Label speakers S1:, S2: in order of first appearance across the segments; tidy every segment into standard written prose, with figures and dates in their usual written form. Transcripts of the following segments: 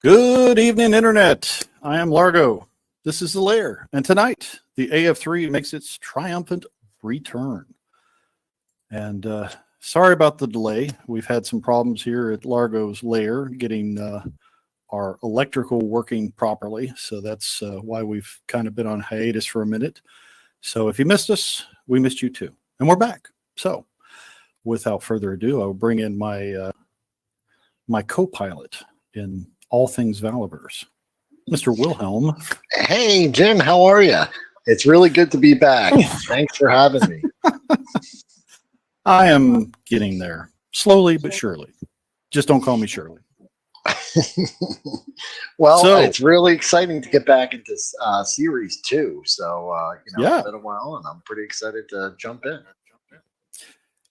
S1: Good evening, Internet. I am Largo. This is The Lair. And tonight, the AF3 makes its triumphant return. And sorry about the delay. We've had some problems here at Largo's Lair getting our electrical working properly. So that's why we've kind of been on hiatus for a minute. So if you missed us, we missed you too. And we're back. So without further ado, I'll bring in my my co-pilot in all things Valaverse, Mr. Wilhelm.
S2: Hey, Jim, how are you? It's really good to be back. Thanks for having me.
S1: I am getting there, slowly but surely. Just don't call me Shirley.
S2: Well, it's really exciting to get back into series 2. So,
S1: yeah,
S2: it's been a while, and I'm pretty excited to jump in.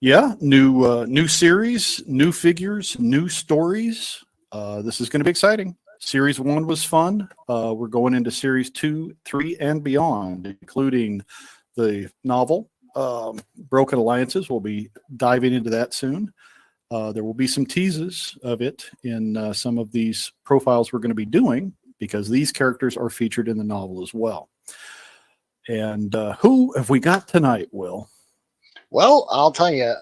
S1: Yeah, new series, new figures, new stories. This is going to be exciting. Series 1 was fun. We're going into series 2, 3, and beyond, including the novel, Broken Alliances. We'll be diving into that soon. There will be some teases of it in some of these profiles we're going to be doing, because these characters are featured in the novel as well. And who have we got tonight, Will?
S2: Well, I'll tell you,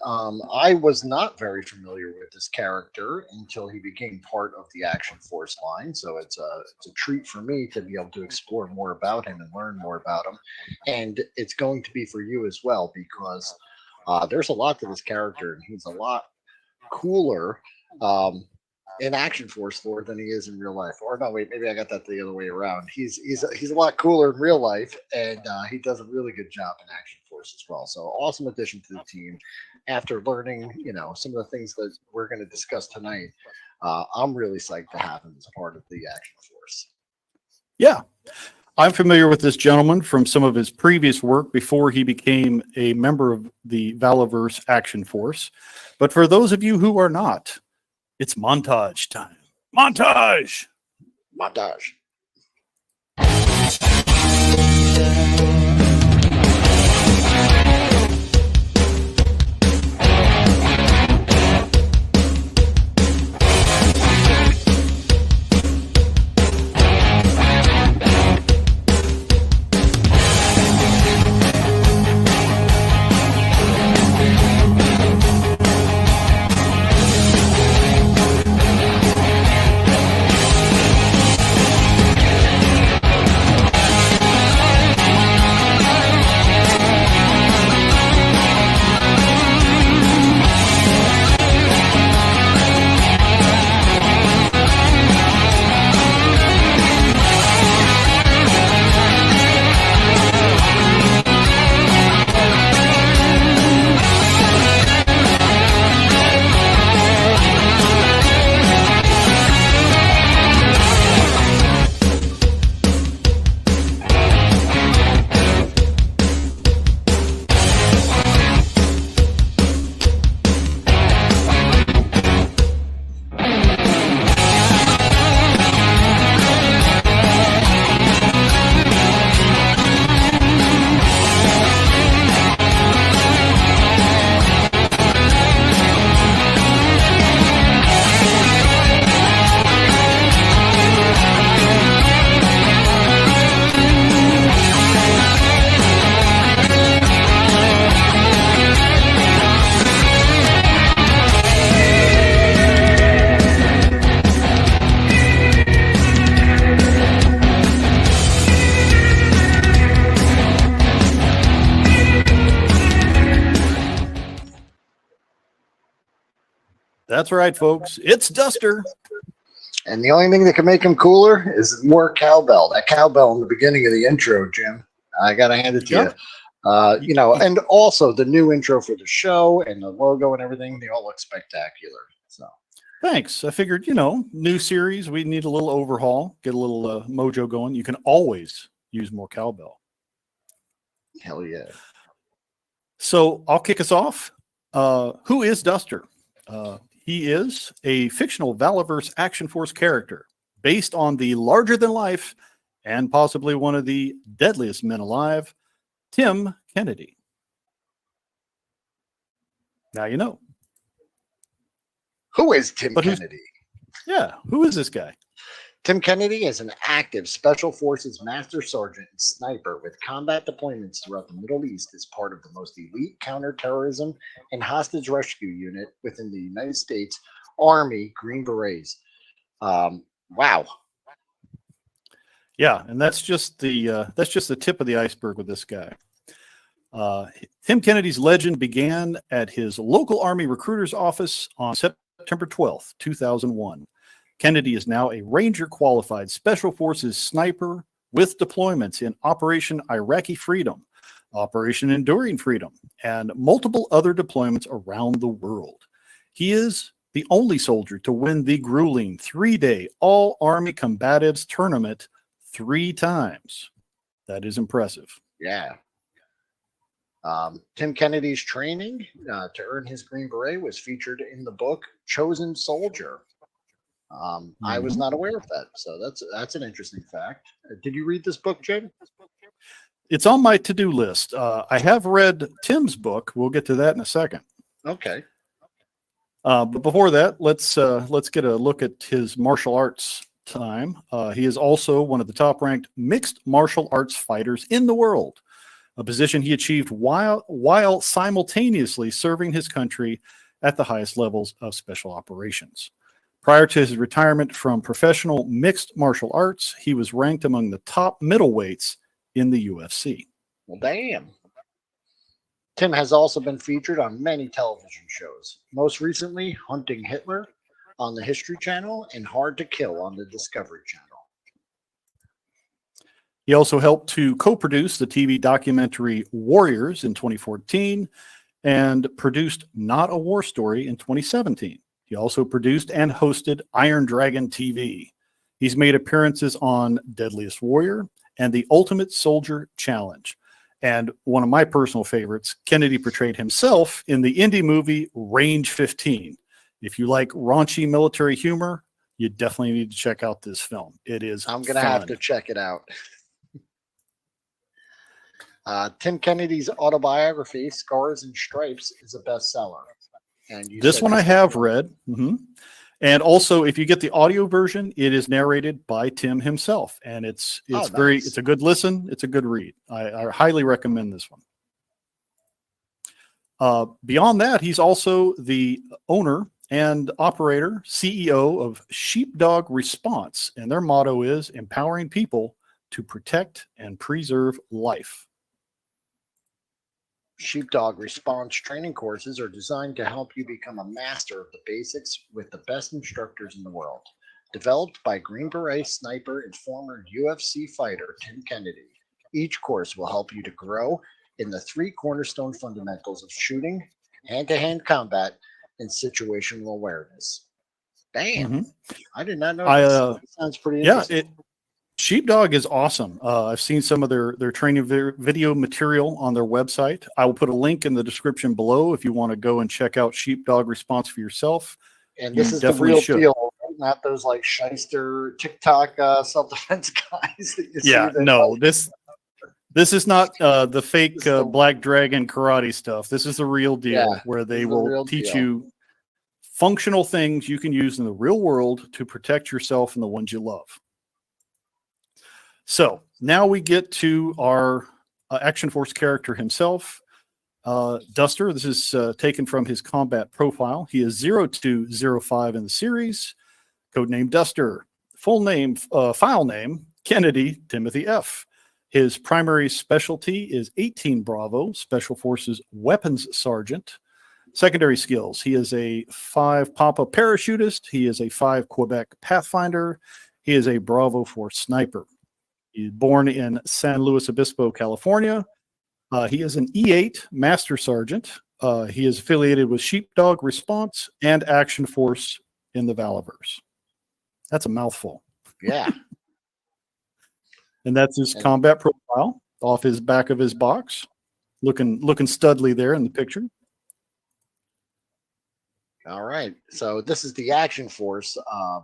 S2: I was not very familiar with this character until he became part of the Action Force line. So it's a treat for me to be able to explore more about him and learn more about him. And it's going to be for you as well, because there's a lot to this character, and he's a lot cooler in Action Force lore than he is in real life. Or no, wait, maybe I got that the other way around. He's a lot cooler in real life, and he does a really good job in Action Force as well. So awesome addition to the team. After learning, some of the things that we're going to discuss tonight, I'm really psyched to have him as part of the Action Force.
S1: Yeah. I'm familiar with this gentleman from some of his previous work before he became a member of the Valaverse Action Force. But for those of you who are not, it's montage time. Montage!
S2: Montage.
S1: That's right, folks. It's Duster.
S2: And the only thing that can make him cooler is more cowbell. That cowbell in the beginning of the intro, Jim. I gotta hand it to
S1: Yep.
S2: you. You know, and also the new intro for the show and the logo and everything, they all look spectacular. So
S1: Thanks. I figured, new series, we need a little overhaul, get a little mojo going. You can always use more cowbell.
S2: hell yeah.
S1: So I'll kick us off. Who is Duster? He is a fictional Valaverse Action Force character based on the larger-than-life and possibly one of the deadliest men alive, Tim Kennedy. Now you know.
S2: Who is Tim
S1: But
S2: Kennedy?
S1: Yeah, who is this guy?
S2: Tim Kennedy is an active Special Forces Master Sergeant and sniper with combat deployments throughout the Middle East as part of the most elite counterterrorism and hostage rescue unit within the United States Army Green Berets. Wow.
S1: Yeah, and that's just the tip of the iceberg with this guy. Tim Kennedy's legend began at his local Army recruiter's office on September 12th, 2001. Kennedy is now a Ranger qualified Special Forces sniper with deployments in Operation Iraqi Freedom, Operation Enduring Freedom, and multiple other deployments around the world. He is the only soldier to win the grueling 3-day All Army Combatives tournament 3 times. That is impressive.
S2: Yeah. Tim Kennedy's training to earn his Green Beret was featured in the book Chosen Soldier. I was not aware of that, so that's an interesting fact. Did you read this book, Jim?
S1: It's on my to-do list. I have read Tim's book. We'll get to that in a second.
S2: Okay.
S1: But before that, let's get a look at his martial arts time. He is also one of the top-ranked mixed martial arts fighters in the world, a position he achieved while simultaneously serving his country at the highest levels of special operations. Prior to his retirement from professional mixed martial arts, he was ranked among the top middleweights in the UFC.
S2: Well, damn. Tim has also been featured on many television shows, most recently Hunting Hitler on the History Channel and Hard to Kill on the Discovery Channel.
S1: He also helped to co-produce the TV documentary Warriors in 2014 and produced Not a War Story in 2017. He also produced and hosted Iron Dragon TV. He's made appearances on Deadliest Warrior and the Ultimate Soldier Challenge. And one of my personal favorites, Kennedy portrayed himself in the indie movie Range 15. If you like raunchy military humor, you definitely need to check out this film. It is
S2: I'm going to have to check it out. Tim Kennedy's autobiography, Scars and Stripes, is a bestseller. And
S1: this one I have read. And also, if you get the audio version, it is narrated by Tim himself, and it's
S2: nice.
S1: It's a good listen. It's a good read. I highly recommend this one. Beyond that, he's also the owner and operator, CEO of Sheepdog Response, and their motto is empowering people to protect and preserve life.
S2: Sheepdog Response training courses are designed to help you become a master of the basics with the best instructors in the world. Developed by Green Beret sniper and former UFC fighter Tim Kennedy, each course will help you to grow in the 3 cornerstone fundamentals of shooting, hand-to-hand combat, and situational awareness. Damn, I did not know this. That sounds pretty interesting.
S1: Sheepdog is awesome. I've seen some of their training video material on their website. I will put a link in the description below if you want to go and check out Sheepdog Response for yourself.
S2: And this is the real deal, not those like shyster TikTok self-defense guys that you see.
S1: Yeah, no, this is not the fake Black Dragon karate stuff. This is the real deal, where they will teach you functional things you can use in the real world to protect yourself and the ones you love. So now we get to our Action Force character himself, Duster. This is taken from his combat profile. He is 0205 in the series, codename Duster. Full name, file name, Kennedy Timothy F. His primary specialty is 18 Bravo, Special Forces Weapons Sergeant. Secondary skills, he is a 5 Papa parachutist. He is a 5 Quebec Pathfinder. He is a Bravo Force sniper. He's born in San Luis Obispo, California. He is an E8 Master Sergeant. He is affiliated with Sheepdog Response and Action Force in the Valaverse. That's a mouthful.
S2: Yeah.
S1: And that's his combat profile off his back of his box. Looking studly there in the picture.
S2: All right. So this is the Action Force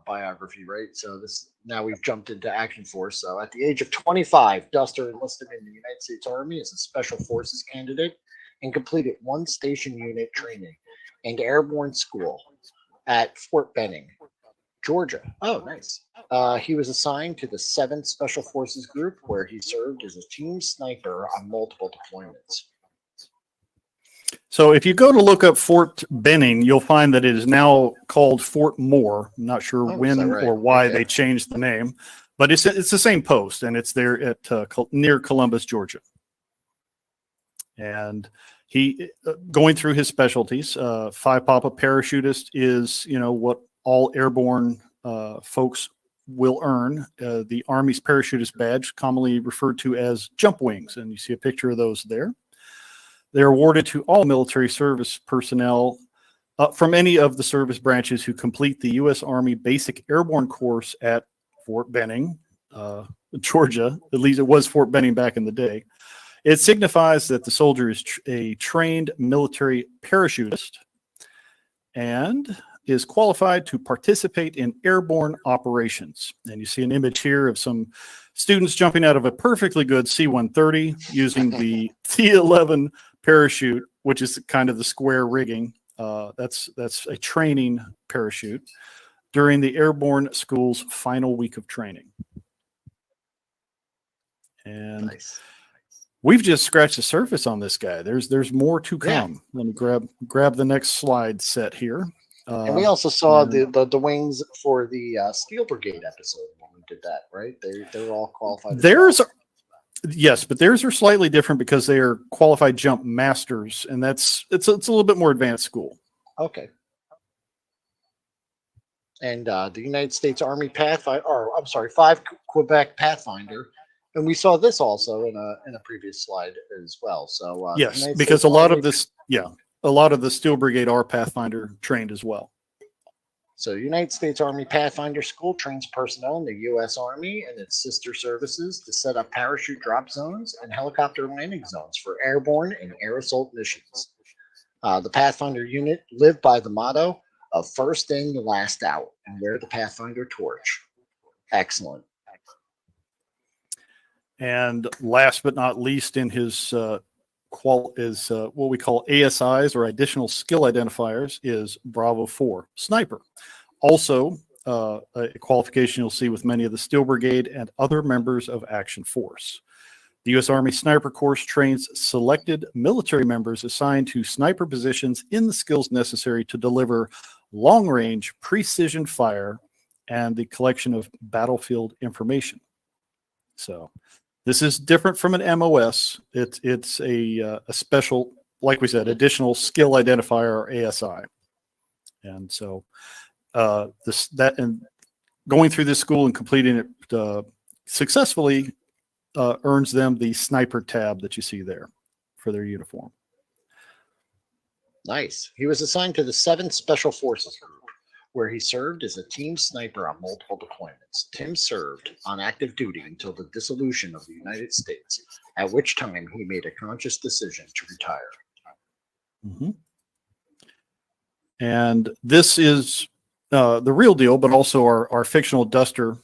S2: biography, right? So now we've jumped into Action Force. So at the age of 25, Duster enlisted in the United States Army as a Special Forces candidate and completed 1 station unit training and airborne school at Fort Benning, Georgia. Oh, nice. He was assigned to the 7th Special Forces Group, where he served as a team sniper on multiple deployments.
S1: So if you go to look up Fort Benning, you'll find that it is now called Fort Moore. I'm not sure when or why they changed the name, but it's the same post, and it's there at near Columbus, Georgia. And he going through his specialties. 5 Papa parachutist is what all airborne folks will earn. The Army's parachutist badge, commonly referred to as jump wings, and you see a picture of those there. They're awarded to all military service personnel from any of the service branches who complete the U.S. Army Basic Airborne Course at Fort Benning, Georgia. At least it was Fort Benning back in the day. It signifies that the soldier is a trained military parachutist and is qualified to participate in airborne operations. And you see an image here of some students jumping out of a perfectly good C-130 using the T-11 parachute, which is kind of the square rigging. That's a training parachute during the airborne school's final week of training. And we've just scratched the surface on this guy. There's more to come. Let me grab the next slide set here.
S2: And we also saw the wings for the Steel Brigade episode when we did that, right? They're all qualified.
S1: Yes, but theirs are slightly different because they are qualified jump masters, and it's a little bit more advanced school.
S2: Okay. And the United States Army Pathfinder, or I'm sorry, 5 Quebec Pathfinder, and we saw this also in a previous slide as well. So
S1: yes, because a lot of the Steel Brigade are Pathfinder trained as well.
S2: So, United States Army Pathfinder School trains personnel in the U.S. Army and its sister services to set up parachute drop zones and helicopter landing zones for airborne and air assault missions. The Pathfinder unit lived by the motto of first in, last out, and wear the Pathfinder torch. Excellent.
S1: And last but not least, in his what we call ASIs, or additional skill identifiers, is Bravo 4 Sniper. Also, a qualification you'll see with many of the Steel Brigade and other members of Action Force. The U.S. Army Sniper Course trains selected military members assigned to sniper positions in the skills necessary to deliver long-range precision fire and the collection of battlefield information. So this is different from an MOS. It's a special, like we said, additional skill identifier, or ASI. And so and going through this school and completing it successfully earns them the sniper tab that you see there for their uniform.
S2: Nice. He was assigned to the 7th Special Forces Group, where he served as a team sniper on multiple deployments. Tim served on active duty until the dissolution of the United States, at which time he made a conscious decision to retire.
S1: Mm-hmm. And this is the real deal, but also our fictional Duster,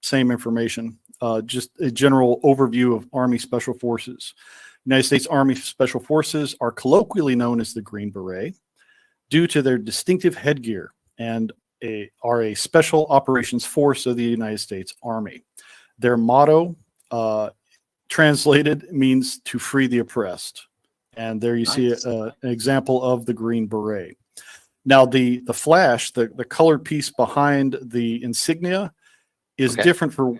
S1: same information. Just a general overview of Army Special Forces. United States Army Special Forces are colloquially known as the Green Beret due to their distinctive headgear and are a special operations force of the United States Army. Their motto, translated, means to free the oppressed. And there you see an example of the Green Beret. Now, the flash, the colored piece behind the insignia, is different for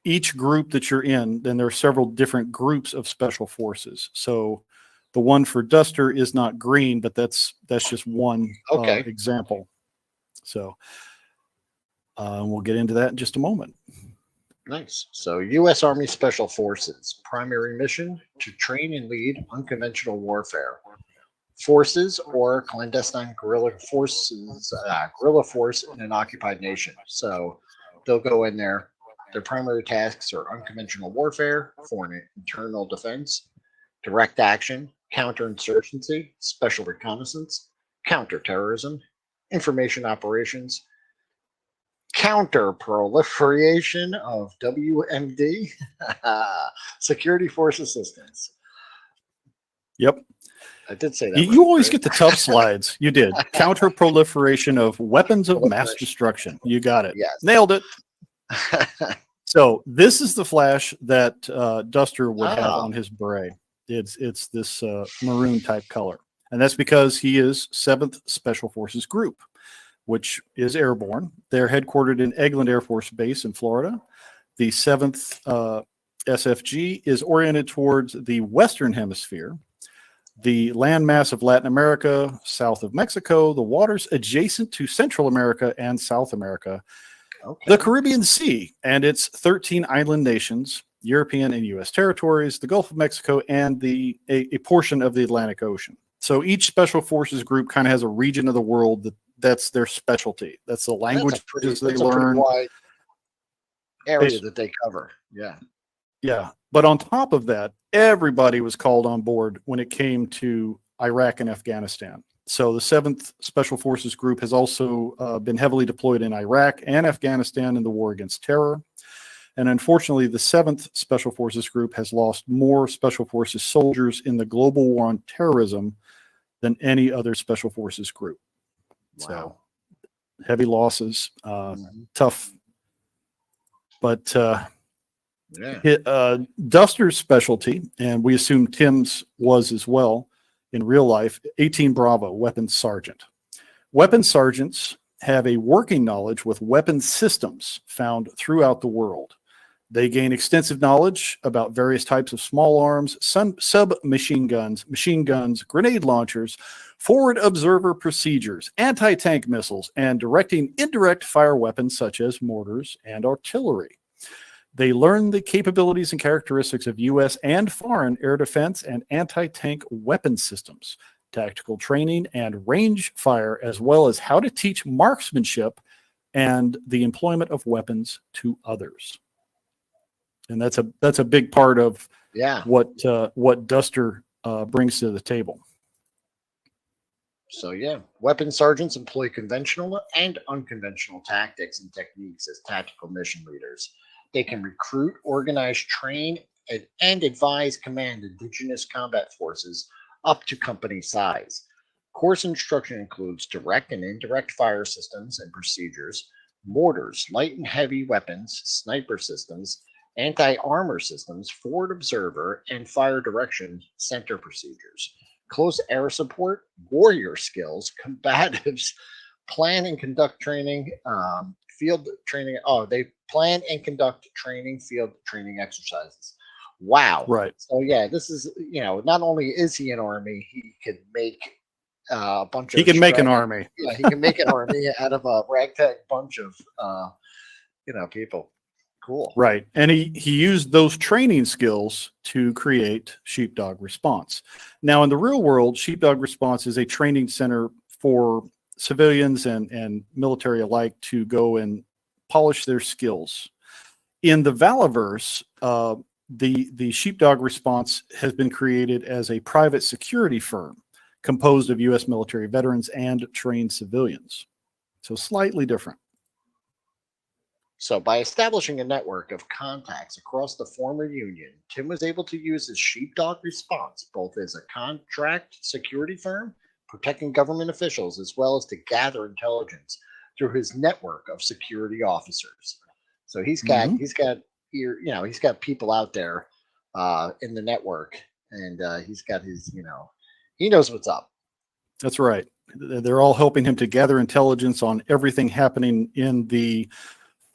S1: each group that you're in. Then there are several different groups of special forces. So the one for Duster is not green, but that's just one example. So we'll get into that in just a moment.
S2: Nice. So U.S. Army Special Forces, primary mission to train and lead unconventional warfare. Forces or clandestine guerrilla forces, guerrilla force in an occupied nation. So they'll go in there. Their primary tasks are unconventional warfare, foreign internal defense, direct action, counterinsurgency, special reconnaissance, counterterrorism, information operations, counter-proliferation of WMD, security force assistance.
S1: Yep.
S2: I did say that.
S1: You always get the tough slides. You did. Counter-proliferation of weapons of mass destruction. You got it.
S2: Yes.
S1: Nailed it. So this is the flash that Duster would have on his beret. It's this maroon type color. And that's because he is 7th Special Forces Group, which is airborne. They're headquartered in Eglin Air Force Base in Florida. The 7th SFG is oriented towards the Western Hemisphere, the landmass of Latin America, south of Mexico, the waters adjacent to Central America and South America, the Caribbean Sea and its 13 island nations, European and U.S. territories, the Gulf of Mexico, and a portion of the Atlantic Ocean. So each Special Forces group kind of has a region of the world that's their specialty. That's the language they learn.
S2: A wide area that they cover. Yeah.
S1: Yeah. But on top of that, everybody was called on board when it came to Iraq and Afghanistan. So the 7th Special Forces Group has also been heavily deployed in Iraq and Afghanistan in the war against terror. And unfortunately, the 7th Special Forces Group has lost more Special Forces soldiers in the global war on terrorism than any other Special Forces group. Wow. So heavy losses, tough. But Duster's specialty, and we assume Tim's was as well in real life, 18 Bravo, Weapons Sergeant. Weapons Sergeants have a working knowledge with weapons systems found throughout the world. They gain extensive knowledge about various types of small arms, submachine guns, machine guns, grenade launchers, forward observer procedures, anti-tank missiles, and directing indirect fire weapons such as mortars and artillery. They learn the capabilities and characteristics of U.S. and foreign air defense and anti-tank weapon systems. tactical training, and range fire, as well as how to teach marksmanship and the employment of weapons to others. And that's a big part of what Duster brings to the table.
S2: So yeah, weapon sergeants employ conventional and unconventional tactics and techniques as tactical mission leaders. They can recruit, organize, train, and advise command indigenous combat forces up to company size. Course instruction includes direct and indirect fire systems and procedures, mortars, light and heavy weapons, sniper systems, anti-armor systems, forward observer, and fire direction center procedures. Close air support, warrior skills, combatives, plan and conduct training, field training. Oh, they plan and conduct training, field training exercises. Wow.
S1: Right.
S2: So yeah, this is, not only is he an army, he can make a bunch of.
S1: He can make an army.
S2: Yeah, he can make an army out of a ragtag bunch of, people. Cool.
S1: Right. And he used those training skills to create Sheepdog Response. Now, in the real world, Sheepdog Response is a training center for civilians and military alike to go and polish their skills. In the Valaverse, the Sheepdog Response has been created as a private security firm composed of U.S. military veterans and trained civilians. So slightly different.
S2: So by establishing a network of contacts across the former Union, Tim was able to use his Sheepdog Response both as a contract security firm, protecting government officials, as well as to gather intelligence through his network of security officers. So he's got people out there in the network, and he's got his, he knows what's up.
S1: That's right. They're all helping him to gather intelligence on everything happening in the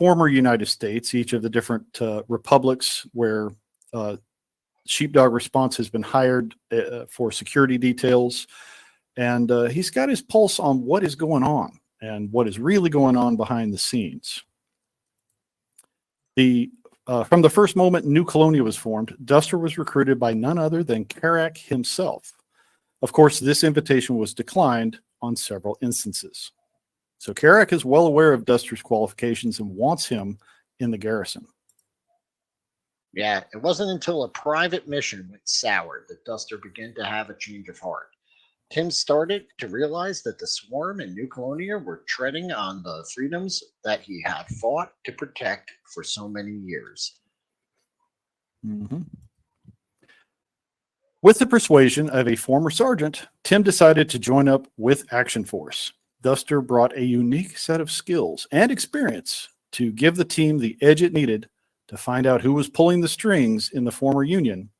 S1: former United States, each of the different republics where Sheepdog Response has been hired for security details. And he's got his pulse on what is going on and what is really going on behind the scenes. From the first moment New Colonia was formed, Duster was recruited by none other than Karak himself. Of course, this invitation was declined on several instances. So Karak is well aware of Duster's qualifications and wants him in the garrison.
S2: Yeah, it wasn't until a private mission went sour that Duster began to have a change of heart. Tim started to realize that the swarm in New Colonia were treading on the freedoms that he had fought to protect for so many years.
S1: Mm-hmm. With the persuasion of a former sergeant, Tim decided to join up with Action Force. Duster brought a unique set of skills and experience to give the team the edge it needed to find out who was pulling the strings in the former Union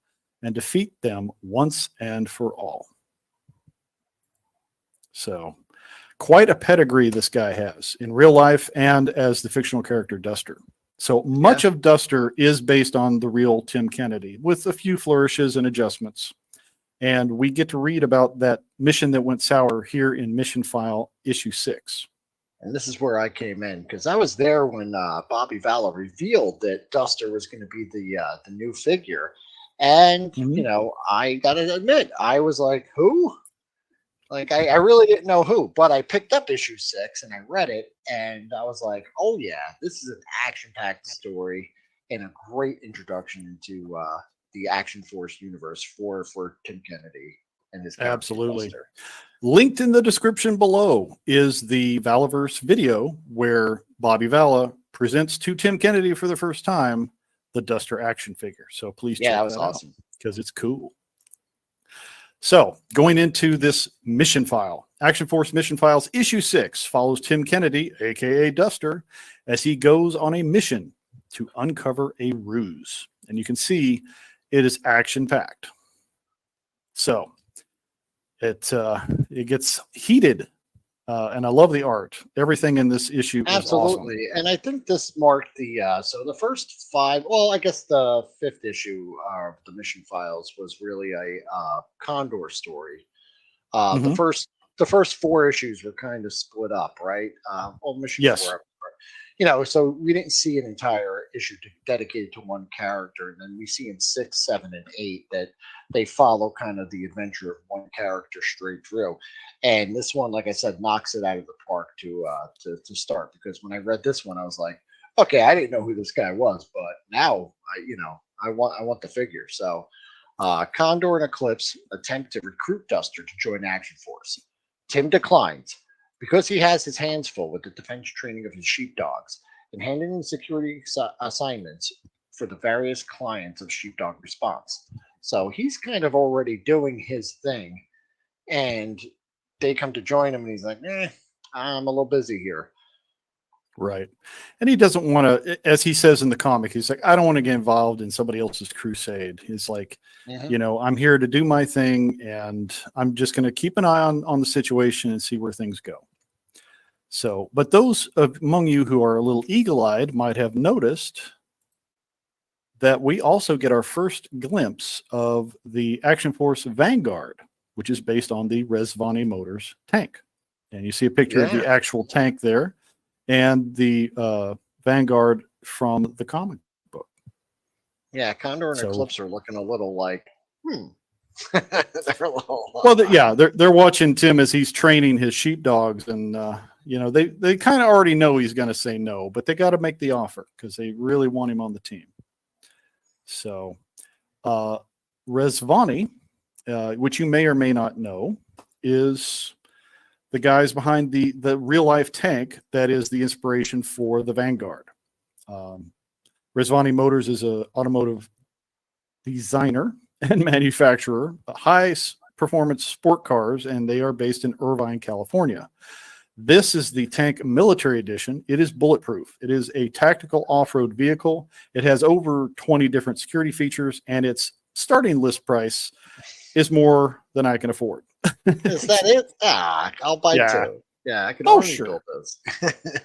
S1: and defeat them once and for all. So, quite a pedigree this guy has in real life and as the fictional character Duster. So much of Duster is based on the real Tim Kennedy with a few flourishes and adjustments. And we get to read about that mission that went sour here in Mission File issue 6.
S2: And this is where I came in, because I was there when Bobby Vala revealed that Duster was going to be the new figure. And, I got to admit, I was like, who? Like, I really didn't know who. But I picked up issue 6 and I read it. And I was like, oh, yeah, this is an action-packed story and a great introduction into the Action Force universe for Tim Kennedy and his character.
S1: Absolutely.
S2: Duster.
S1: Linked in the description below is the Valaverse video where Bobby Vala presents to Tim Kennedy for the first time the Duster action figure. So please check that out because it's cool. So going into this mission file, Action Force Mission Files issue 6 follows Tim Kennedy, aka Duster, as he goes on a mission to uncover a ruse. And you can see it is action-packed. So it gets heated, and I love the art. Everything in this issue is
S2: absolutely
S1: awesome.
S2: And I think this marked the so the first 5, well, I guess the 5th issue of the Mission Files was really a Condor story. The first 4 issues were kind of split up, right? Missions were, so we didn't see an entire issue dedicated to one character, and then we see in 6, 7, and 8 that they follow kind of the adventure of one character straight through. And this one, like I said, knocks it out of the park to start. Because when I read this one, I was like, okay, I didn't know who this guy was, but now I want the figure. So Condor and Eclipse attempt to recruit Duster to join Action Force. Tim declines because he has his hands full with the defense training of his sheepdogs and handling security assignments for the various clients of Sheepdog Response. So he's kind of already doing his thing, and they come to join him, and he's like, I'm a little busy here.
S1: Right. And he doesn't want to, as he says in the comic, he's like, I don't want to get involved in somebody else's crusade. He's like, I'm here to do my thing, and I'm just going to keep an eye on the situation and see where things go. So, but those among you who are a little eagle-eyed might have noticed that we also get our first glimpse of the Action Force Vanguard, which is based on the Rezvani Motors tank. And you see a picture of the actual tank there, and the Vanguard from the comic book.
S2: Yeah, Condor and Eclipse are looking a little like, they're a little.
S1: Well, they're watching Tim as he's training his sheepdogs, and they kind of already know he's going to say no, but they got to make the offer because they really want him on the team. So, Rezvani, which you may or may not know, is the guys behind the real life tank that is the inspiration for the Vanguard. Rezvani Motors is an automotive designer and manufacturer, high performance sport cars, and they are based in Irvine, California. This is the tank military edition. It is bulletproof. It is a tactical off-road vehicle. It has over 20 different security features, and its starting list price is more than I can afford.
S2: Is that it? I'll buy two. Yeah, I can build those.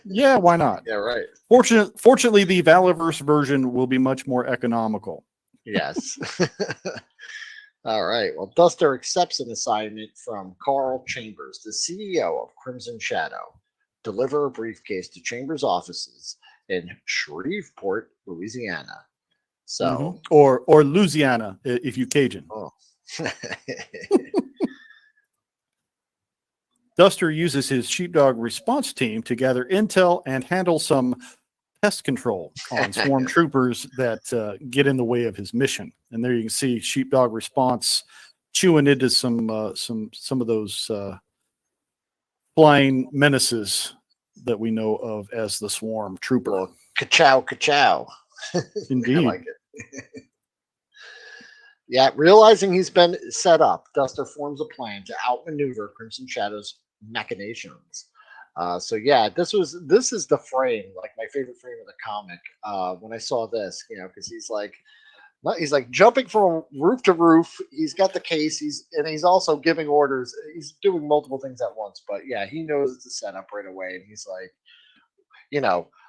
S1: Yeah, why not?
S2: Yeah, right.
S1: Fortunately, the Valaverse version will be much more economical.
S2: Yes. All right. Well, Duster accepts an assignment from Carl Chambers, the CEO of Crimson Shadow. Deliver a briefcase to Chambers' offices in Shreveport, Louisiana. So,
S1: or Louisiana, if you Cajun.
S2: Oh.
S1: Duster uses his sheepdog response team to gather intel and handle some pest control on swarm troopers that get in the way of his mission. And there you can see sheepdog response chewing into some of those flying menaces that we know of as the swarm trooper.
S2: Well, ka-chow, ka-chow.
S1: Indeed.
S2: I like it. Yeah, realizing he's been set up, Duster forms a plan to outmaneuver Crimson Shadow's machinations. This is the frame, like my favorite frame of the comic. When I saw this, because he's like jumping from roof to roof. He's got the case. He's also giving orders. He's doing multiple things at once. But yeah, he knows it's a setup right away, and he's like,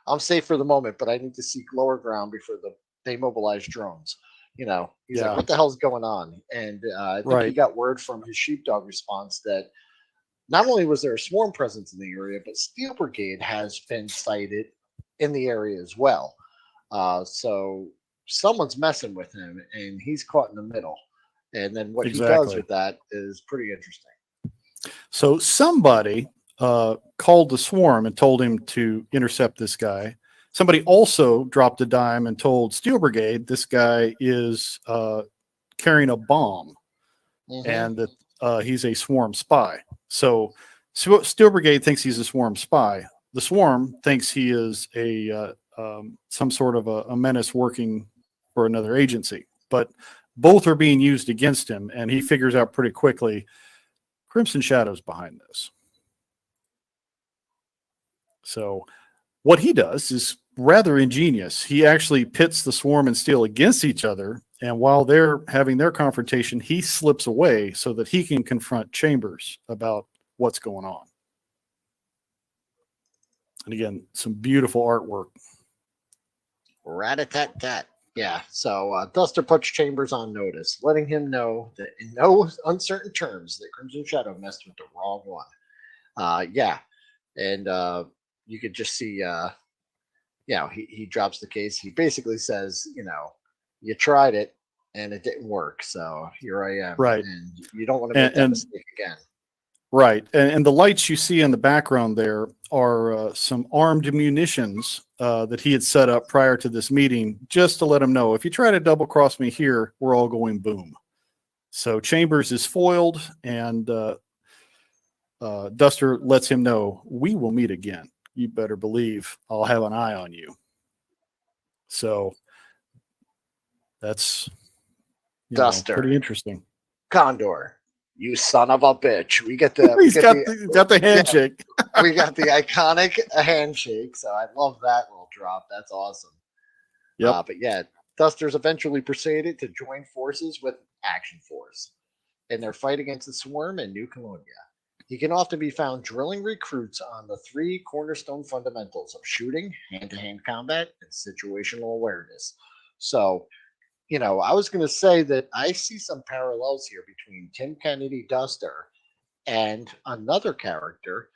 S2: I'm safe for the moment, but I need to seek lower ground before they mobilize drones. He's like, what the hell's going on? And I think he got word from his sheepdog response that not only was there a swarm presence in the area, but Steel Brigade has been sighted in the area as well. So someone's messing with him, and he's caught in the middle. And then what he does with that is pretty interesting.
S1: So somebody called the swarm and told him to intercept this guy. Somebody also dropped a dime and told Steel Brigade this guy is carrying a bomb, and that he's a swarm spy. So Steel Brigade thinks he's a swarm spy. The swarm thinks he is some sort of a menace working for another agency. But both are being used against him, and he figures out pretty quickly Crimson Shadow's behind this. So what he does is rather ingenious. He actually pits the swarm and Steel against each other, and while they're having their confrontation, he slips away so that he can confront Chambers about what's going on. And again, some beautiful artwork.
S2: Rat-a-tat-tat. Yeah, so Duster puts Chambers on notice, letting him know that in no uncertain terms that Crimson Shadow messed with the wrong one. And you could just see he drops the case. He basically says, you tried it and it didn't work. So here I am.
S1: Right.
S2: And you don't want to make that mistake again.
S1: Right. And the lights you see in the background there are some armed munitions that he had set up prior to this meeting, just to let him know, if you try to double cross me here, we're all going boom. So Chambers is foiled, and Duster lets him know, we will meet again. You better believe I'll have an eye on you. So that's
S2: Duster,
S1: pretty interesting.
S2: Condor, you son of a bitch. We get the
S1: He's got the handshake.
S2: Yeah, we got the iconic handshake. So I love that little drop. That's awesome.
S1: Yep.
S2: But yeah, Duster's eventually proceeded to join forces with Action Force in their fight against the Swarm in New Colonia. He can often be found drilling recruits on the 3 cornerstone fundamentals of shooting, hand-to-hand combat, and situational awareness. So, I was going to say that I see some parallels here between Tim Kennedy, Duster, and another character,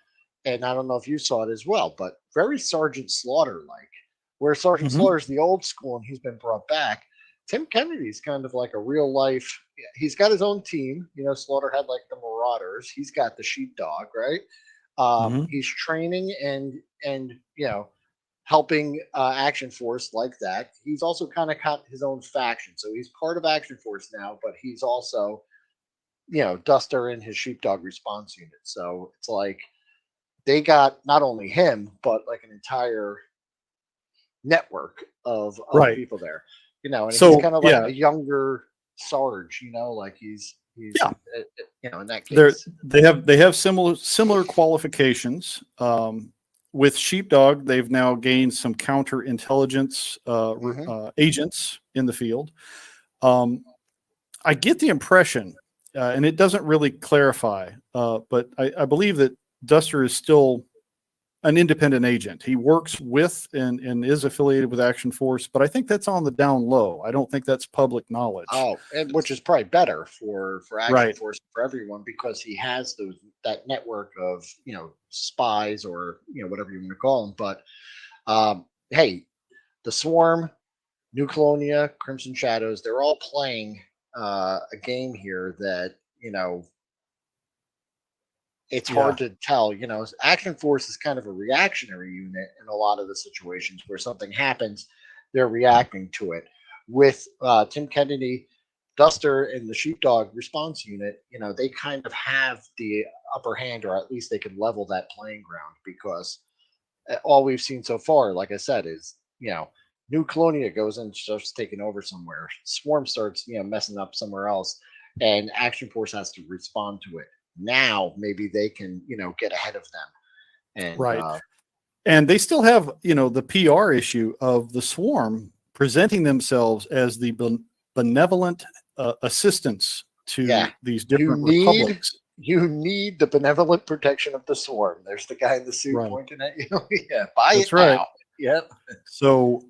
S2: and I don't know if you saw it as well, but very Sergeant Slaughter-like, where Sergeant Slaughter's the old school and he's been brought back. Tim Kennedy's kind of like a real life. He's got his own team. Slaughter had like the Marauders. He's got the Sheepdog, right? He's training and helping Action Force like that. He's also kind of got his own faction, so he's part of Action Force now. But he's also, Duster in his Sheepdog response unit. So it's like they got not only him but like an entire network of people there. And so, he's kind of like a younger Sarge, like he's in that case.
S1: They have similar qualifications. With Sheepdog, they've now gained some counterintelligence agents in the field. I get the impression, and it doesn't really clarify, but I believe that Duster is still an independent agent. He works with and is affiliated with Action Force, but I think that's on the down low. I don't think that's public knowledge.
S2: Oh, which is probably better for Action Force, for everyone, because he has that network of spies, or whatever you want to call them. But hey, the Swarm, New Colonia, Crimson Shadows, they're all playing a game here that it's hard to tell. Action Force is kind of a reactionary unit in a lot of the situations where something happens, they're reacting to it. With Tim Kennedy, Duster, and the Sheepdog response unit, they kind of have the upper hand, or at least they could level that playing ground, because all we've seen so far, like I said, is, New Colonia goes and starts taking over somewhere. Swarm starts, messing up somewhere else, and Action Force has to respond to it. Now maybe they can get ahead of them, and
S1: and they still have the PR issue of the Swarm presenting themselves as the benevolent assistants to these different republics.
S2: You need the benevolent protection of the Swarm. There's the guy in the suit pointing at you. Buy it now. Yep.
S1: So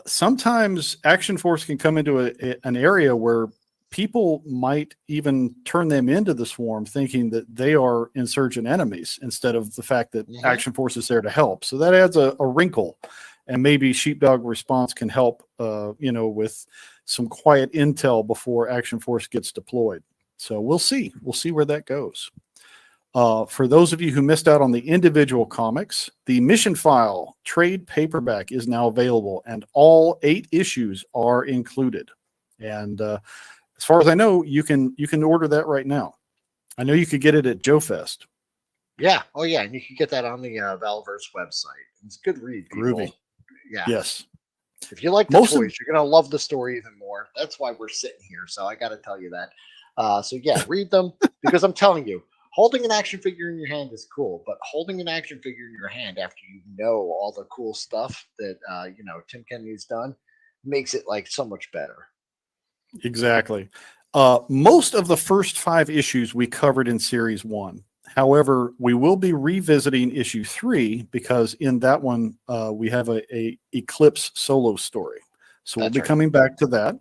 S1: sometimes Action Force can come into an area where people might even turn them into the Swarm, thinking that they are insurgent enemies, instead of the fact that Action Force is there to help. So that adds a wrinkle, and maybe Sheepdog response can help, with some quiet intel before Action Force gets deployed. So we'll see where that goes. For those of you who missed out on the individual comics, the Mission File trade paperback is now available, and all 8 issues are included. And as far as I know, you can order that right now. I know you could get it at Joe Fest.
S2: Yeah. Oh, yeah. And you can get that on the Valaverse website. It's a good read. People.
S1: Groovy.
S2: Yeah.
S1: Yes.
S2: If you like the toys, you're going to love the story even more. That's why we're sitting here. So I got to tell you that. So yeah, read them, because I'm telling you, holding an action figure in your hand is cool, but holding an action figure in your hand after all the cool stuff that Tim Kennedy's done makes it like so much better.
S1: Exactly. Most of the first 5 issues we covered in series 1. However, we will be revisiting issue 3, because in that one we have a Eclipse solo story. So we'll be coming back to that,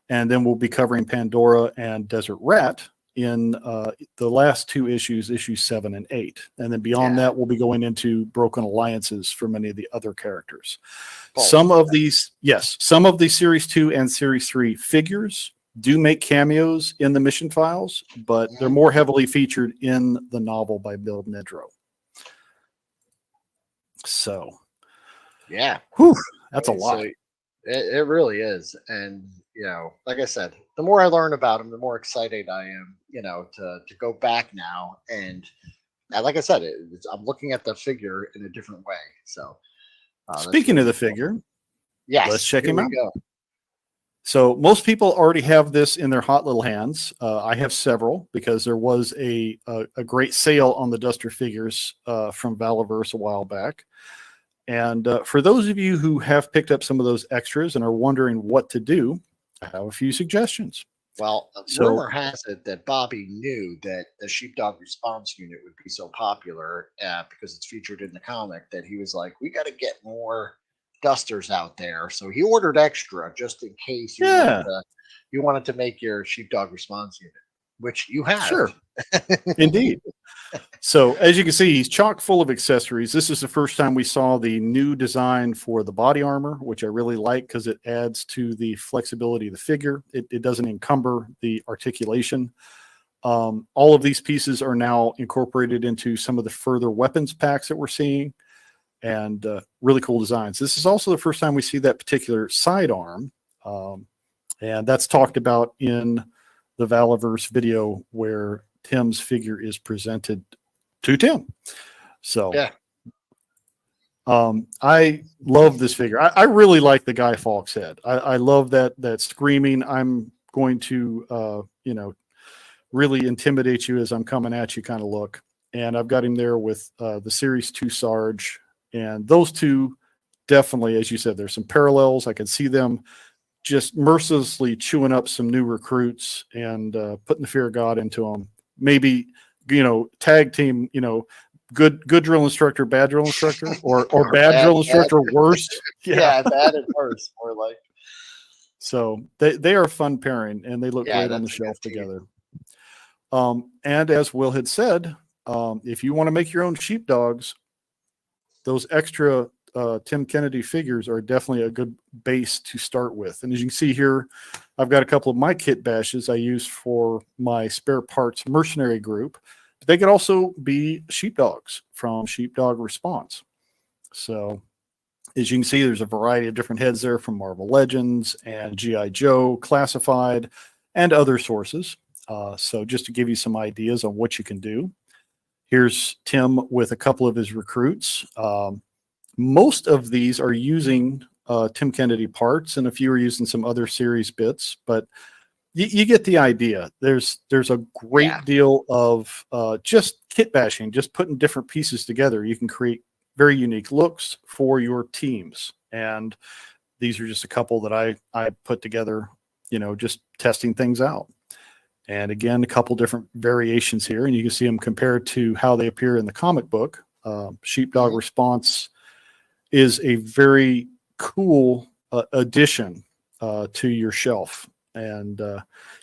S1: and then we'll be covering Pandora and Desert Rat in the last two issues, issues 7 and 8. And then beyond
S2: Yeah.
S1: that, we'll be going into broken alliances for many of the other characters.
S2: Both,
S1: Some of these, yes, some of the Series 2 and Series 3 figures do make cameos in the mission files, but they're more heavily featured in the novel by Bill Nedrow. So,
S2: yeah,
S1: whew, that's a lot.
S2: So it really is. And, you know, like I said, the more I learn about him, the more excited I am, you know, to go back now. And like I said, I'm looking at the figure in a different way. So,
S1: Speaking of the figure,
S2: yes,
S1: let's check him out.
S2: Go.
S1: So most people already have this in their hot little hands. I have several because there was a great sale on the Duster figures from Valaverse a while back. And for those of you who have picked up some of those extras and are wondering what to do, I have a few suggestions.
S2: Well, rumor has it that Bobby knew that the Sheepdog Response Unit would be so popular because it's featured in the comic that he was like, we got to get more Dusters out there. So he ordered extra just in case you wanted to make your Sheepdog Response Unit, which you have.
S1: Sure. Indeed. So as you can see, he's chock full of accessories. This is the first time we saw the new design for the body armor, which I really like because it adds to the flexibility of the figure. It doesn't encumber the articulation. All of these pieces are now incorporated into some of the further weapons packs that we're seeing, and really cool designs. This is also the first time we see that particular sidearm, and that's talked about in the Valaverse video where Tim's figure is presented to Tim. So
S2: yeah,
S1: I love this figure. I really like the Guy Fawkes head. I love that screaming, I'm going to you know, really intimidate you as I'm coming at you kind of look. And I've got him there with the Series 2 Sarge, and those two definitely, as you said, there's some parallels. I can see them just mercilessly chewing up some new recruits and putting the fear of God into them. Maybe, you know, tag team, you know, good drill instructor, bad drill instructor, or bad drill instructor, worse.
S2: Yeah, bad and worse, more like.
S1: So they are a fun pairing, and they look great on the shelf together. And as Will had said, if you want to make your own sheepdogs, those extra Tim Kennedy figures are definitely a good base to start with. And as you can see here, I've got a couple of my kit bashes I use for my spare parts mercenary group. But they could also be sheepdogs from Sheepdog Response. So as you can see, there's a variety of different heads there from Marvel Legends and G.I. Joe, Classified, and other sources. So just to give you some ideas on what you can do. Here's Tim with a couple of his recruits. Most of these are using Tim Kennedy parts, and a few are using some other series bits, but you get the idea. There's a great deal of just kit bashing, just putting different pieces together. You can create very unique looks for your teams, and these are just a couple that I put together, you know, just testing things out. And again, a couple different variations here, and you can see them compared to how they appear in the comic book. Sheepdog Response is a very cool addition to your shelf. And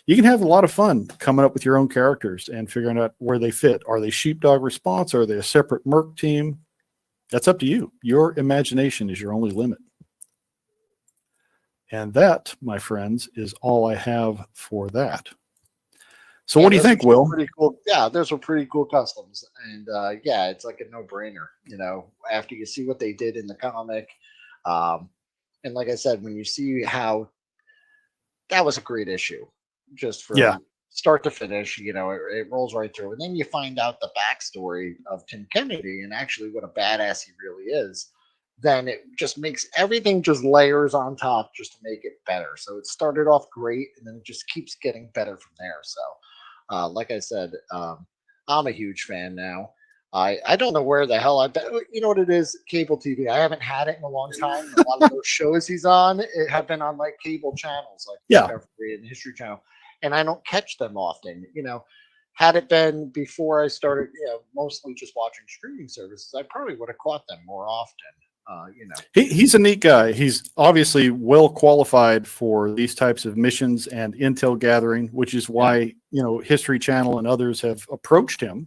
S1: you can have a lot of fun coming up with your own characters and figuring out where they fit. Are they Sheepdog Response? Are they a separate Merc team? That's up to you. Your imagination is your only limit. And that, my friends, is all I have for that. So what do you think, Will?
S2: Pretty cool. Yeah, those were pretty cool customs. And yeah, it's like a no-brainer, you know, after you see what they did in the comic. And like I said, when you see how that was a great issue, just from start to finish, you know, it rolls right through. And then you find out the backstory of Tim Kennedy and actually what a badass he really is. Then it just makes everything just layers on top just to make it better. So it started off great, and then it just keeps getting better from there. So like I said, I'm a huge fan now. I don't know where the hell I've been. You know what it is? Cable TV. I haven't had it in a long time. A lot of those shows he's on have been on like cable channels, like Discovery and History Channel, and I don't catch them often. You know, had it been before I started, you know, mostly just watching streaming services, I probably would have caught them more often.
S1: He's a neat guy. He's obviously well qualified for these types of missions and intel gathering, which is why, History Channel and others have approached him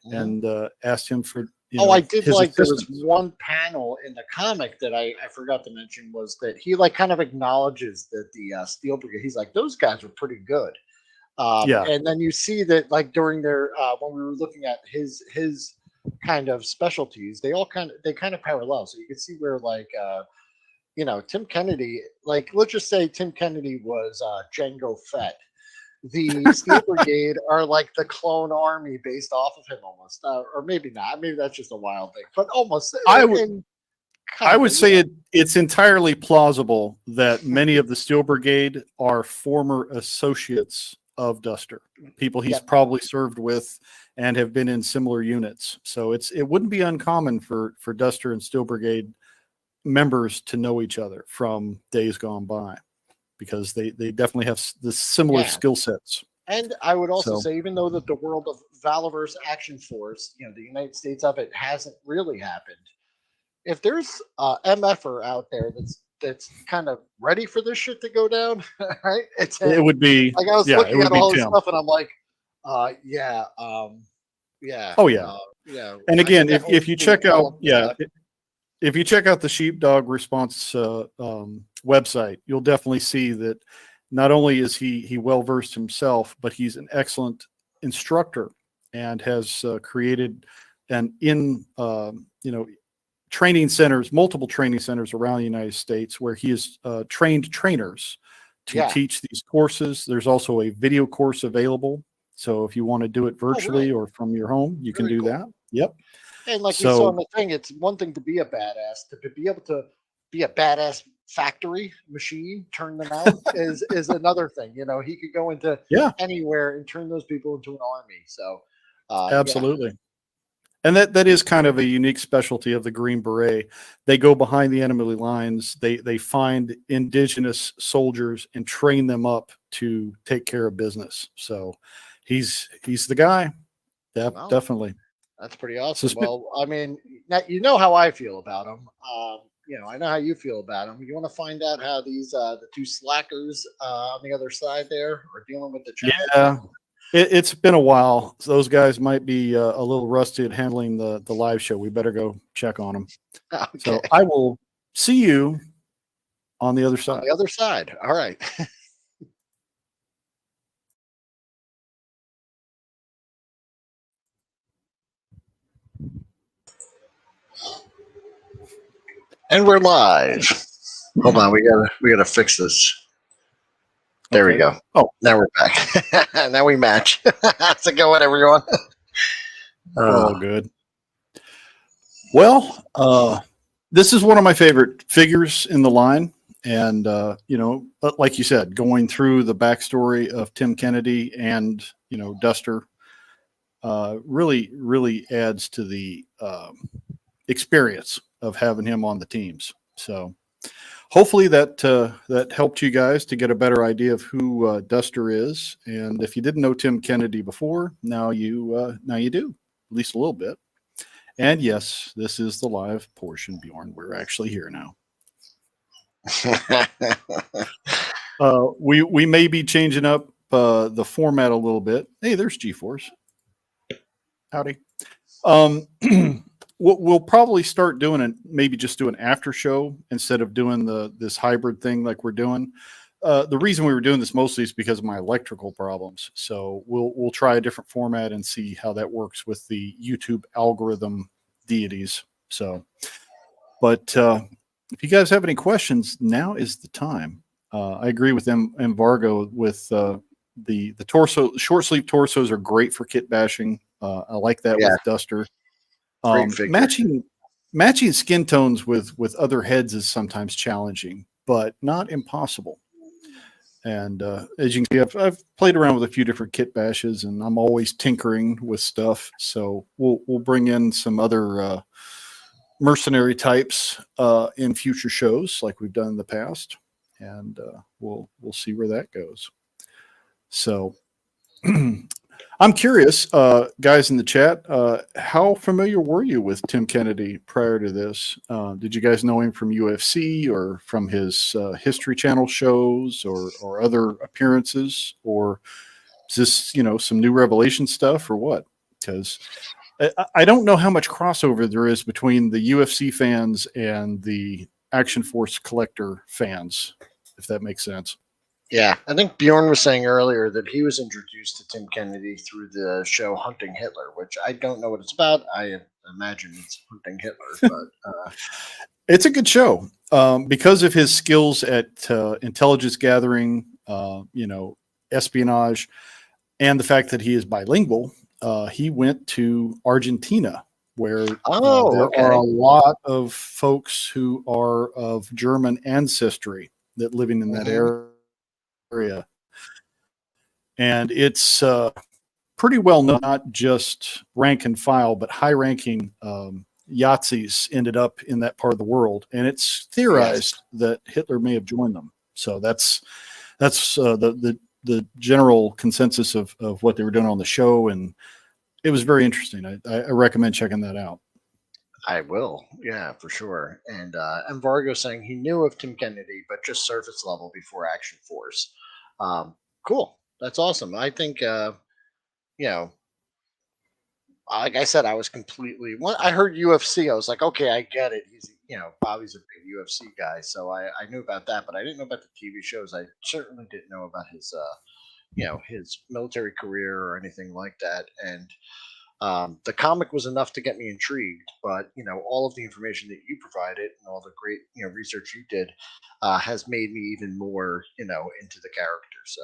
S1: and asked him for,
S2: I did
S1: his
S2: like there was
S1: assistance.
S2: one panel in the comic that I forgot to mention was that he like kind of acknowledges that the Steel Brigade, he's like, those guys were pretty good.
S1: Yeah.
S2: And then you see that like during their when we were looking at his kind of specialties, they kind of parallel. So you can see where like Tim Kennedy, like let's just say Tim Kennedy was Django Fett. The Steel Brigade are like the clone army based off of him almost, or maybe not. Maybe that's just a wild thing, but almost.
S1: I would say it's entirely plausible that many of the Steel Brigade are former associates of Duster, people he's probably served with and have been in similar units. So it wouldn't be uncommon for Duster and Steel Brigade members to know each other from days gone by, because they definitely have the similar skill sets.
S2: And I would also say, even though that the world of Valaverse Action Force, the United States of it hasn't really happened, if there's a MFer out there that's kind of ready for this shit to go down, right?
S1: It would be
S2: like I was looking at all this stuff and I'm like,
S1: Oh yeah. And again, if you check out, if you check out the Sheepdog Response website, you'll definitely see that not only is he well versed himself, but he's an excellent instructor and has created training centers, multiple training centers around the United States, where he has trained trainers to teach these courses. There's also a video course available. So if you want to do it virtually or from your home, you can do that. Yep.
S2: And like we saw in the thing, it's one thing to be a badass, to be able to be a badass factory machine, turn them out is another thing. He could go into anywhere and turn those people into an army. So
S1: absolutely. And that is kind of a unique specialty of the Green Beret. They go behind the enemy lines. They find indigenous soldiers and train them up to take care of business. So he's the guy. Definitely.
S2: That's pretty awesome. Well, I mean, now how I feel about him. I know how you feel about him. You want to find out how these the two slackers on the other side there are dealing with the challenge?
S1: Yeah. It's been a while. So those guys might be a little rusty at handling the live show. We better go check on them.
S2: Okay.
S1: So I will see you on the other side.
S2: On the other side. All right. And we're live. Hold on, we gotta fix this. There we go. Oh, now we're back. Now we match. How's it going, everyone?
S1: All good. Well, this is one of my favorite figures in the line. And, like you said, going through the backstory of Tim Kennedy and, Duster really, really adds to the experience of having him on the teams. So hopefully that helped you guys to get a better idea of who Duster is. And if you didn't know Tim Kennedy before, now you do, at least a little bit. And yes, this is the live portion, Bjorn. We're actually here now. We may be changing up the format a little bit. Hey, there's G-Force. Howdy. We'll probably start doing maybe just do an after show instead of doing this hybrid thing like we're doing. The reason we were doing this mostly is because of my electrical problems. So we'll try a different format and see how that works with the YouTube algorithm deities. So, but if you guys have any questions, now is the time. I agree with Embargo with the torso. Short sleeve torsos are great for kit bashing. I like that with Duster. Matching skin tones with other heads is sometimes challenging, but not impossible. And as you can see, I've played around with a few different kit bashes, and I'm always tinkering with stuff. So we'll bring in some other mercenary types in future shows, like we've done in the past, and we'll see where that goes. So I'm curious, guys in the chat, how familiar were you with Tim Kennedy prior to this? Did you guys know him from UFC or from his History Channel shows or other appearances? Or is this, some new revelation stuff or what? Because I don't know how much crossover there is between the UFC fans and the Action Force collector fans, if that makes sense.
S2: Yeah, I think Bjorn was saying earlier that he was introduced to Tim Kennedy through the show Hunting Hitler, which I don't know what it's about. I imagine it's Hunting Hitler, but
S1: It's a good show because of his skills at intelligence gathering, espionage, and the fact that he is bilingual. He went to Argentina, where
S2: oh,
S1: there are
S2: okay,
S1: a lot of folks who are of German ancestry that living in that
S2: hmm
S1: area, and it's pretty well known, not just rank and file, but high-ranking Yazis ended up in that part of the world, and it's
S2: yes,
S1: theorized that Hitler may have joined them. So that's the general consensus of what they were doing on the show, and it was very interesting. I recommend checking that out.
S2: I will. Yeah, for sure. And Vargo saying he knew of Tim Kennedy, but just surface level before Action Force. Um, cool. That's awesome. I think you know like I said, I was completely when I heard UFC, I was like, okay, I get it. He's Bobby's a big UFC guy, so I knew about that, but I didn't know about the TV shows. I certainly didn't know about his his military career or anything like that. And the comic was enough to get me intrigued, but all of the information that you provided and all the great research you did has made me even more into the character. So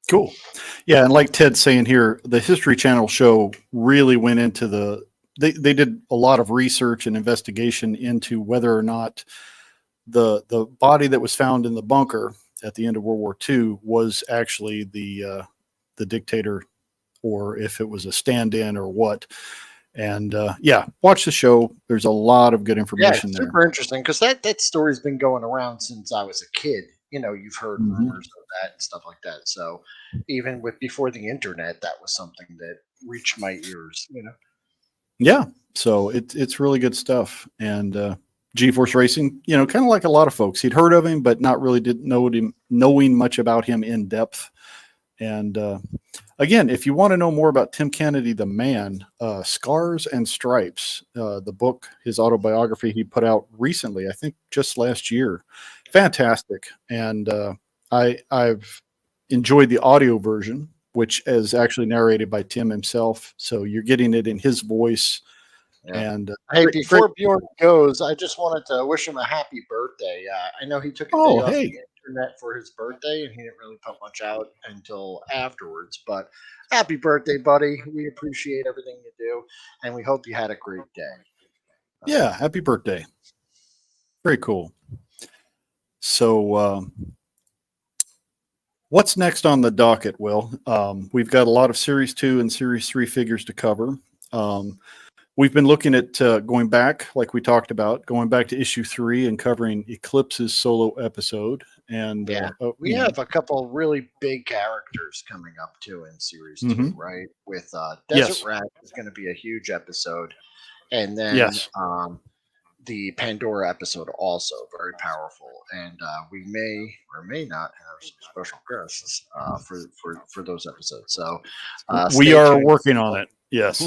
S1: Cool. Yeah, and like Ted's saying here, the History Channel show really went into they did a lot of research and investigation into whether or not the body that was found in the bunker at the end of World War II was actually the dictator, or if it was a stand-in or what. And yeah, watch the show. There's a lot of good
S2: yeah,
S1: information
S2: it's
S1: there.
S2: super interesting because that story's been going around since I was a kid. You've heard
S1: Hmm.
S2: rumors of that and stuff like that. So even with before the internet, that was something that reached my ears.
S1: Yeah, so it's really good stuff. And GeForce Racing, kind of like a lot of folks, he'd heard of him, but not really didn't know him, knowing much about him in depth. And again, if you want to know more about Tim Kennedy, the man, Scars and Stripes, the book, his autobiography he put out recently, I think just last year, fantastic. And I've enjoyed the audio version, which is actually narrated by Tim himself. So you're getting it in his voice.
S2: Yeah.
S1: And
S2: Hey,
S1: great, great.
S2: before Bjorn goes, I just wanted to wish him a happy birthday. I know he took a day
S1: Oh,
S2: off
S1: hey,
S2: the internet for his birthday, and he didn't really put much out until afterwards. But happy birthday, buddy! We appreciate everything you do, and we hope you had a great day.
S1: yeah, happy birthday. Very cool. So, what's next on the docket, Will? We've got a lot of Series 2 and Series 3 figures to cover. Um, we've been looking at going back, like we talked about, going back to issue 3 and covering Eclipse's solo episode. And,
S2: Yeah, we have a couple really big characters coming up too in series two,
S1: mhm.
S2: right? With Desert
S1: Yes,
S2: Rat is going to be a huge episode, and then
S1: yes.
S2: the Pandora episode also very powerful, and we may or may not have some special guests for those episodes. So
S1: We
S2: stay
S1: are
S2: tuned.
S1: working on it. Yes.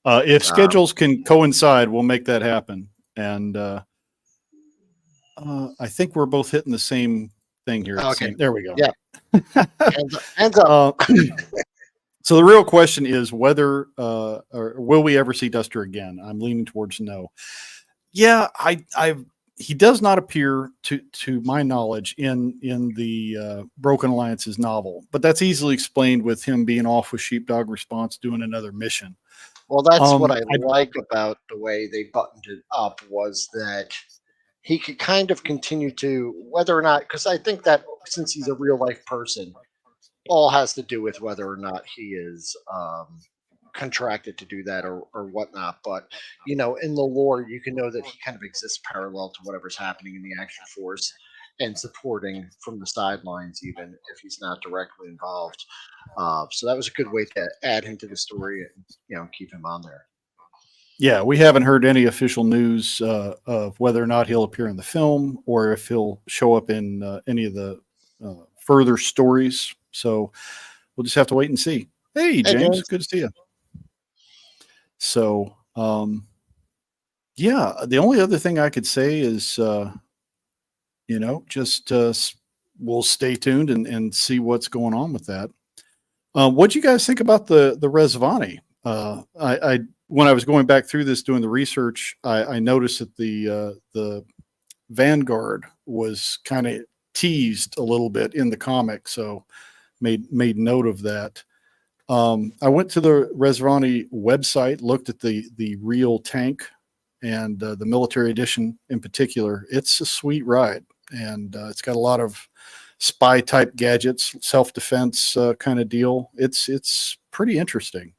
S1: If
S2: um,
S1: schedules can coincide, we'll make that happen. And I think we're both hitting the same thing here at the
S2: okay,
S1: same. There we go.
S2: yeah, hands up.
S1: uh, so the real question is whether or will we ever see Duster again? I'm leaning towards no. Yeah, he does not appear to my knowledge in the Broken Alliance's novel, but that's easily explained with him being off with Sheepdog Response doing another mission.
S2: Well, that's what I
S1: I
S2: like about the way they buttoned it up was that he could kind of continue to whether or not because I think that since he's a real life person, all has to do with whether or not he is contracted to do that or whatnot. But in the lore, you can know that he kind of exists parallel to whatever's happening in the action force, and supporting from the sidelines, even if he's not directly involved. So that was a good way to add him to the story and keep him on there.
S1: Yeah, we haven't heard any official news of whether or not he'll appear in the film or if he'll show up in any of the further stories. So we'll just have to wait and see. Hey,
S2: Hey,
S1: James,
S2: James.
S1: good to see you. So, yeah, the only other thing I could say is, just we'll stay tuned and see what's going on with that. What do you guys think about the Resvani? I when I was going back through this doing the research, I noticed that the Vanguard was kind of teased a little bit in the comic, so made note of that. I went to the Resvani website, looked at the real tank and the military edition in particular. It's a sweet ride, and it's got a lot of spy type gadgets, self defense kind of deal. It's pretty interesting.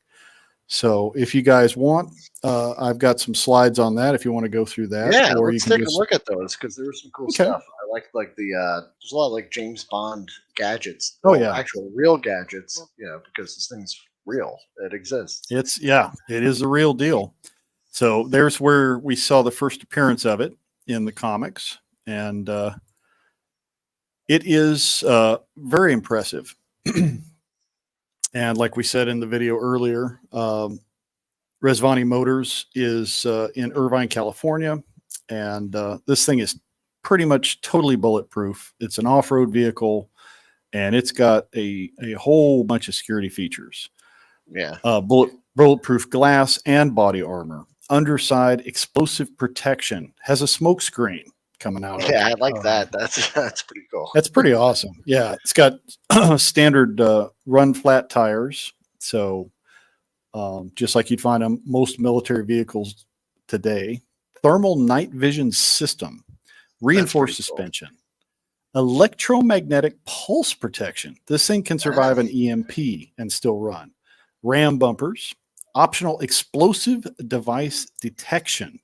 S1: So if you guys want, I've got some slides on that if you want to go through that,
S2: Yeah,
S1: or you
S2: let's
S1: can
S2: take a
S1: just
S2: look at those because there was some cool
S1: okay.
S2: stuff. I like the there's a lot of like James Bond gadgets.
S1: Oh
S2: Well,
S1: yeah,
S2: actual real gadgets. Because this thing's real. It exists.
S1: it is a real deal. So there's where we saw the first appearance of it in the comics, and it is very impressive. And like we said in the video earlier, Resvani Motors is in Irvine, California, and this thing is pretty much totally bulletproof. It's an off-road vehicle, and it's got a whole bunch of security features.
S2: Yeah.
S1: Bulletproof glass and body armor, underside explosive protection, has a smoke screen coming out of it.
S2: Yeah, I like that. That's pretty cool.
S1: That's pretty awesome. Yeah, it's got standard run flat tires, so just like you'd find on most military vehicles today. Thermal night vision system, reinforced suspension, electromagnetic pulse protection. This thing can survive an EMP and still run. Ram bumpers, optional explosive device detection.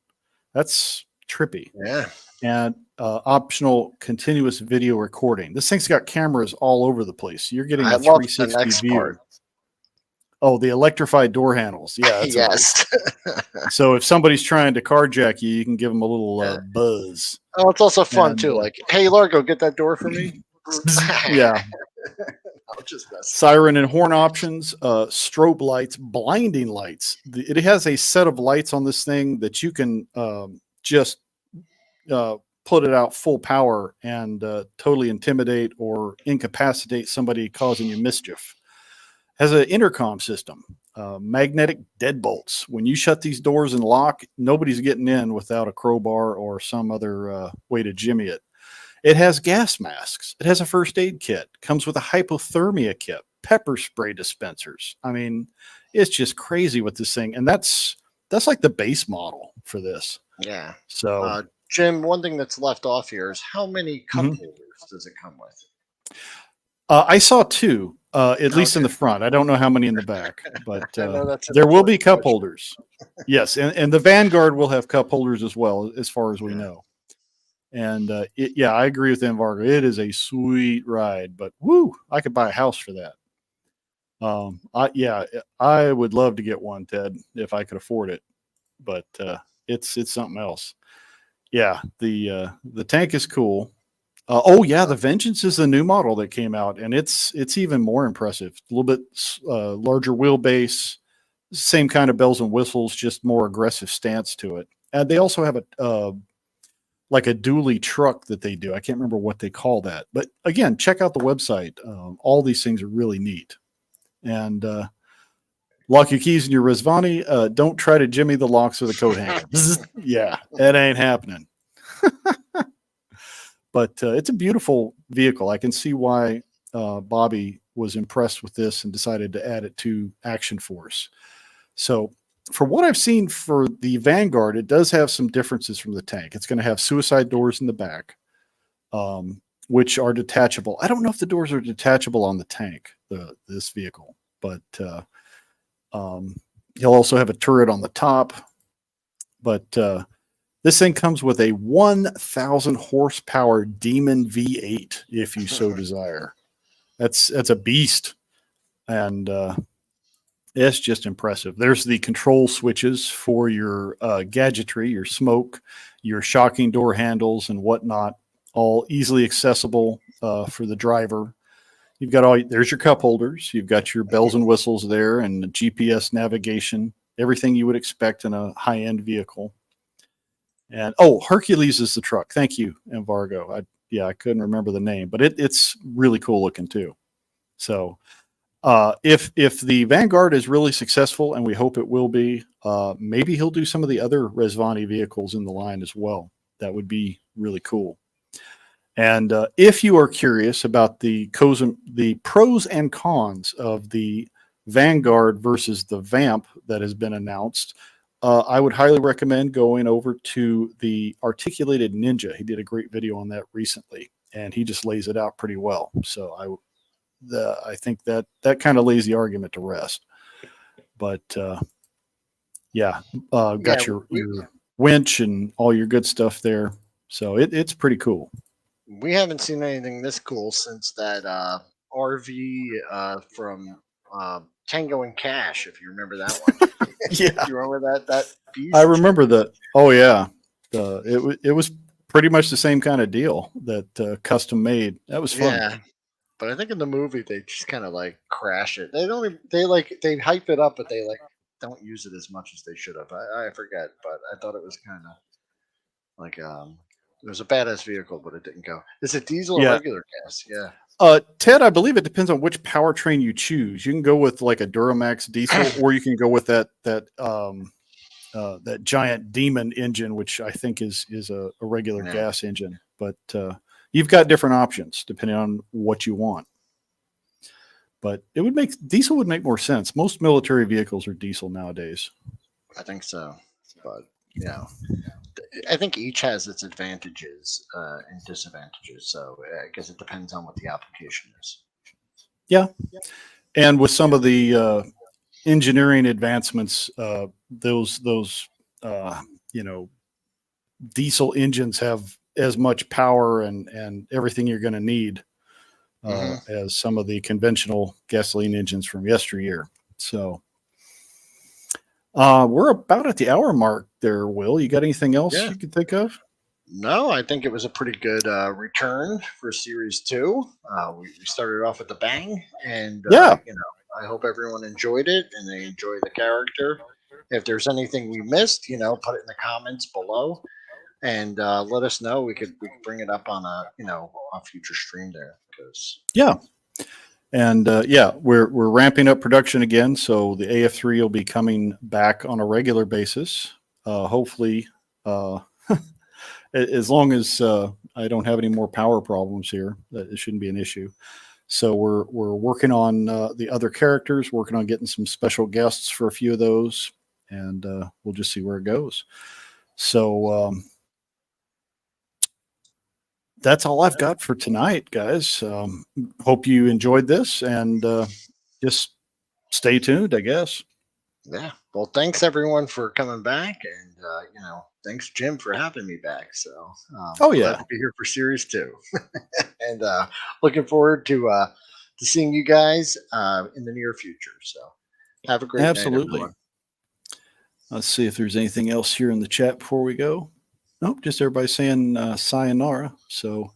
S1: That's trippy.
S2: Yeah.
S1: And optional continuous video recording. This thing's got cameras all over the place. You're getting a
S2: love the
S1: 360
S2: next
S1: view.
S2: part.
S1: Oh, the electrified door handles. Yeah, that's
S2: Yes.
S1: nice. So if somebody's trying to carjack you, you can give them a little buzz.
S2: Oh, it's also fun
S1: And,
S2: too. Like, hey, Largo, get that door for me.
S1: Yeah.
S2: I'll just mess.
S1: Siren and horn options, strobe lights, blinding lights. It has a set of lights on this thing that you can just put it out full power and totally intimidate or incapacitate somebody causing you mischief. Has an intercom system, magnetic deadbolts. When you shut these doors and lock, nobody's getting in without a crowbar or some other way to jimmy it. It has gas masks. It has a first aid kit. Comes with a hypothermia kit, pepper spray dispensers. I mean, it's just crazy with this thing, and that's like the base model for this.
S2: Yeah.
S1: So,
S2: Jim, one thing that's left off here is how many cup holders does it come with?
S1: I saw two, at least in the front. I don't know how many in the back, but there will be cup holders. Yes, and the Vanguard will have cup holders as well, as far as we know. And yeah, I agree with Vargo. It is a sweet ride, but woo, I could buy a house for that. I would love to get one, Ted, if I could afford it. But it's something else. Yeah, the tank is cool. The Vengeance is the new model that came out, and it's even more impressive. A little bit larger wheelbase, same kind of bells and whistles, just more aggressive stance to it. And they also have a like a dually truck that they do. I can't remember what they call that, but again, check out the website. All these things are really neat. And lock your keys in your Resvani. Don't try to jimmy the locks with a coat hanger. Yeah, that ain't happening. But it's a beautiful vehicle. I can see why Bobby was impressed with this and decided to add it to Action Force. So for what I've seen for the Vanguard, it does have some differences from the tank. It's going to have suicide doors in the back, which are detachable. I don't know if the doors are detachable on the tank, this vehicle, but he'll also have a turret on the top. But This thing comes with a 1,000 horsepower Demon V8, if you so desire. That's a beast, and it's just impressive. There's the control switches for your gadgetry, your smoke, your shocking door handles, and whatnot, all easily accessible for the driver. You've got there's your cup holders. You've got your bells and whistles there, and the GPS navigation, everything you would expect in a high-end vehicle. And Hercules is the truck. Thank you, Embargo. I couldn't remember the name, but it's really cool looking too. So if the Vanguard is really successful, and we hope it will be, maybe he'll do some of the other Resvani vehicles in the line as well. That would be really cool. And if you are curious about the pros and cons of the Vanguard versus the Vamp that has been announced, I would highly recommend going over to the Articulated Ninja. He did a great video on that recently, and he just lays it out pretty well. So I think that kind of lays the argument to rest. But got your winch and all your good stuff there. So it's pretty cool.
S2: We haven't seen anything this cool since that RV from Tango and Cash, if you remember that one.
S1: Yeah.
S2: Do you remember that piece?
S1: I remember that. Oh, yeah. It was pretty much the same kind of deal that custom made. That was fun.
S2: Yeah. But I think in the movie they just kind of like crash it. They hype it up, but they like don't use it as much as they should have. I forget, but I thought it was kind of like it was a badass vehicle, but it didn't go. Is it diesel or regular gas? Yeah.
S1: Ted, I believe it depends on which powertrain you choose. You can go with like a Duramax diesel, or you can go with that giant Demon engine, which I think is a regular gas engine. But you've got different options depending on what you want. But diesel would make more sense. Most military vehicles are diesel nowadays.
S2: I think so, but I think each has its advantages and disadvantages. So I guess it depends on what the application is.
S1: Yeah. And with some of the engineering advancements, those diesel engines have as much power and everything you're going to need as some of the conventional gasoline engines from yesteryear. So we're about at the hour mark there, Will. You got anything else you can think of?
S2: No, I think it was a pretty good return for Series 2. We started off with a bang, and I hope everyone enjoyed it and they enjoy the character. If there's anything we missed, put it in the comments below, and let us know. We could bring it up on a future stream there.
S1: And we're ramping up production again, so the AF3 will be coming back on a regular basis. Hopefully, as long as I don't have any more power problems here, it shouldn't be an issue. So we're working on the other characters, working on getting some special guests for a few of those, and we'll just see where it goes. So that's all I've got for tonight, guys. Hope you enjoyed this, and just stay tuned, I guess.
S2: Yeah. Well, thanks everyone for coming back, and thanks Jim for having me back. So glad to be here for Series 2, and looking forward to seeing you guys in the near future. So have a great night, everyone.
S1: Let's see if there's anything else here in the chat before we go. Nope, just everybody saying sayonara. So,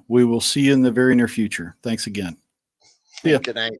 S1: we will see you in the very near future. Thanks again. See ya.
S2: Good night.